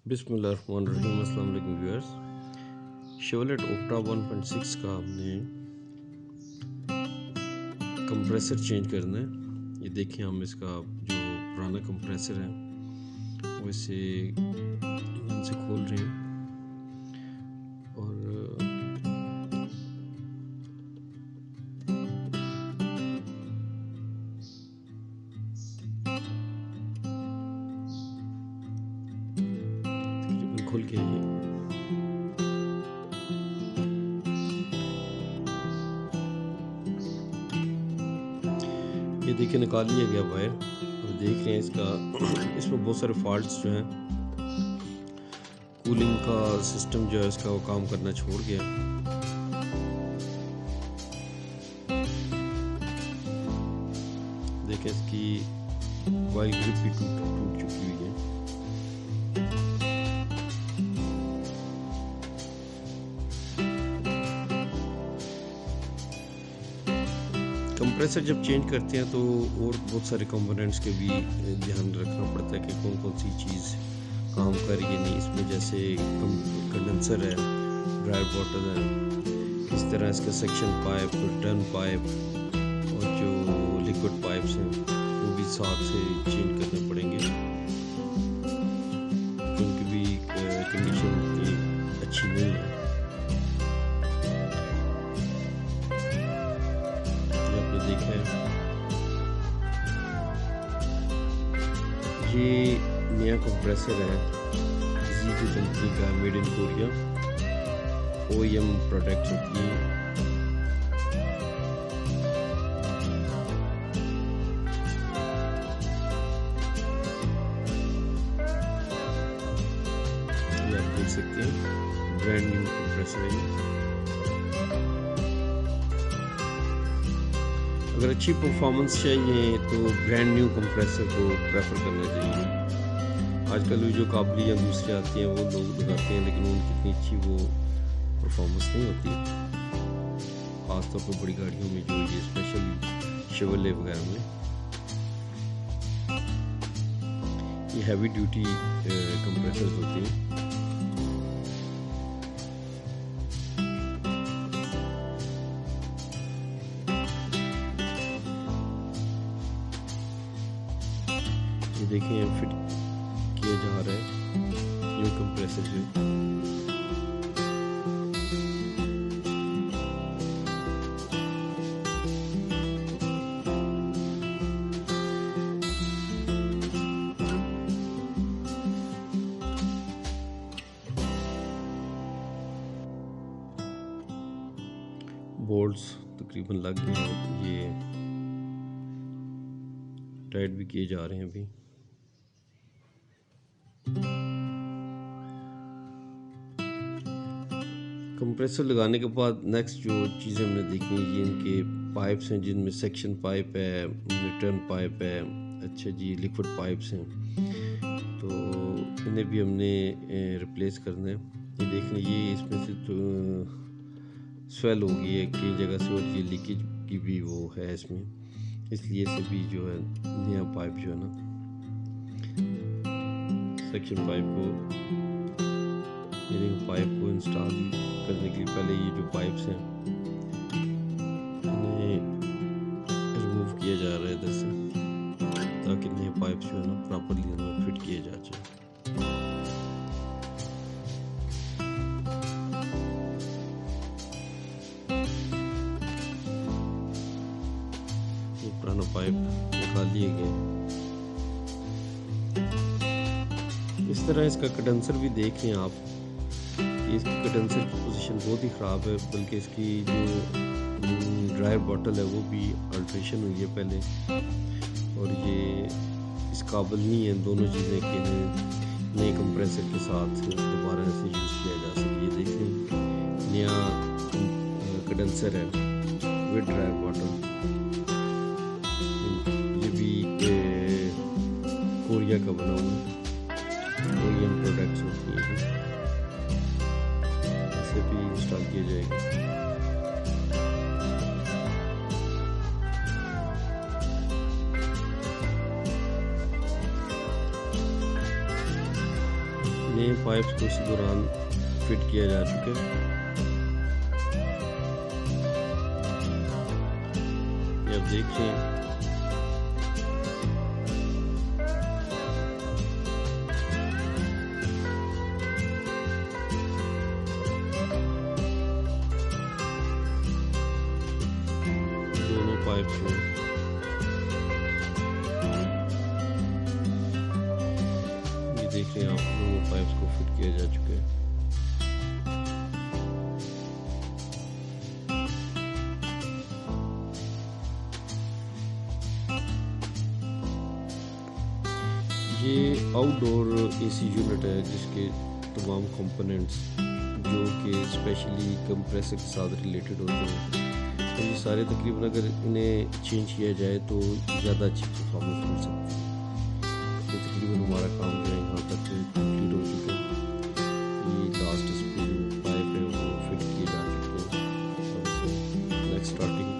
बिस्मिल्लाहिर्रहमानिर्रहीम। अस्सलाम वालेकुम व्यूअर्स। शेवलेट ओप्ट्रा 1.6 का हमने कंप्रेसर चेंज करना है। ये देखिए, हम इसका जो पुराना कंप्रेसर है वो इसे इंजन से खोल रहे हैं और तकरीबन खुल के ये देखिए निकाल लिया गया वायर। और देख रहे हैं इसमें बहुत सारे फॉल्ट्स जो हैं। कूलिंग का सिस्टम जो है इसका वो काम करना छोड़ गया। देखें, इसकी वायर ग्रिप भी टूट चुकी हुई है। कंप्रेसर जब चेंज करते हैं तो और बहुत सारे कंपोनेंट्स के भी ध्यान रखना पड़ता है कि कौन कौन सी चीज़ काम कर रही है नहीं। इसमें जैसे कंडेंसर है, ड्राई बॉटल है, इस तरह इसका सेक्शन पाइप, रिटर्न पाइप और जो लिक्विड पाइप्स हैं वो भी साथ से चेंज करने पड़ेंगे। उनकी भी कंडीशन उतनी अच्छी नहीं है। देखा है, ये नया कंप्रेसर है जी कंपनी का, made in Korea, OEM product होती है। ये आप देख सकते हैं, ब्रांड न्यू कंप्रेसर है। अगर अच्छी परफॉर्मेंस चाहिए तो ब्रांड न्यू कंप्रेसर को प्रेफर करना चाहिए। आजकल जो काबली या दूसरी आती हैं वो लोग लगाते हैं, लेकिन उनकी इतनी अच्छी वो परफॉर्मेंस नहीं होती, ख़ासतौर पर बड़ी गाड़ियों में, जो ये स्पेशल शेवरले वगैरह में। ये हैवी ड्यूटी कंप्रेसर्स होते हैं। ये देखें, फिट किया जा रहा है न्यू कंप्रेसर जो। बोल्ट्स तकरीबन लग गए हैं, ये टाइट भी किए जा रहे हैं अभी। कंप्रेसर लगाने के बाद नेक्स्ट जो चीज़ें हमने देखी, ये इनके पाइप्स हैं, जिनमें सेक्शन पाइप है, रिटर्न पाइप है, अच्छा जी, लिक्विड पाइप्स हैं, तो इन्हें भी हमने रिप्लेस करना है। ये देखने, ये इसमें से तो स्वेल हो गई है कई जगह से, और ये लीकेज की भी वो है इसमें, इसलिए से भी जो है नया पाइप जो है ना, सेक्शन पाइप को इंस्टॉल करने के लिए पहले ये जो पाइप्स हैं इन्हें रिमूव किया जा रहा है इधर से, ताकि नए पाइप्स जो है ना प्रॉपरली इनमें फिट किए जा जाए। ये पुराना पाइप निकाल लिए गए। इस तरह इसका कंडेंसर भी देखें आप, इसकी कंडेंसर की पोजीशन बहुत ही ख़राब है, बल्कि इसकी जो ड्राई बॉटल है वो भी अल्ट्रेशन हुई है पहले, और ये इस काबिल नहीं है दोनों चीज़ें कि नए कंप्रेसर के साथ दोबारा से यूज़ किया जा सके। ये देखें, नया कंडेंसर है विद ड्राई बॉटल। ये भी कोरिया का बना हुआ है, OEM प्रोडक्ट्स होती हैं, इसे भी इंस्टॉल किया जाएगा। नए पाइप्स को इसी दौरान फिट किया जा चुका है। ये आप देख रहे हैं। दोनों पाइप्स में ये देख रहे हैं आप, दोनों पाइप्स को फिट किया जा चुका है। ये आउटडोर एसी यूनिट है जिसके तमाम कंपोनेंट्स जो कि स्पेशली कंप्रेसर के साथ रिलेटेड होते हैं, तो ये सारे तकरीबन अगर इन्हें चेंज किया जाए तो ज़्यादा अच्छी परफॉर्मेंस मिल सकती है। तो तकरीबन हमारा काम जो है यहाँ तक कंप्लीट हो चुका है। ये लास्ट इस पे जो पाइप है वो फिट किए जा चुके हैं। Next starting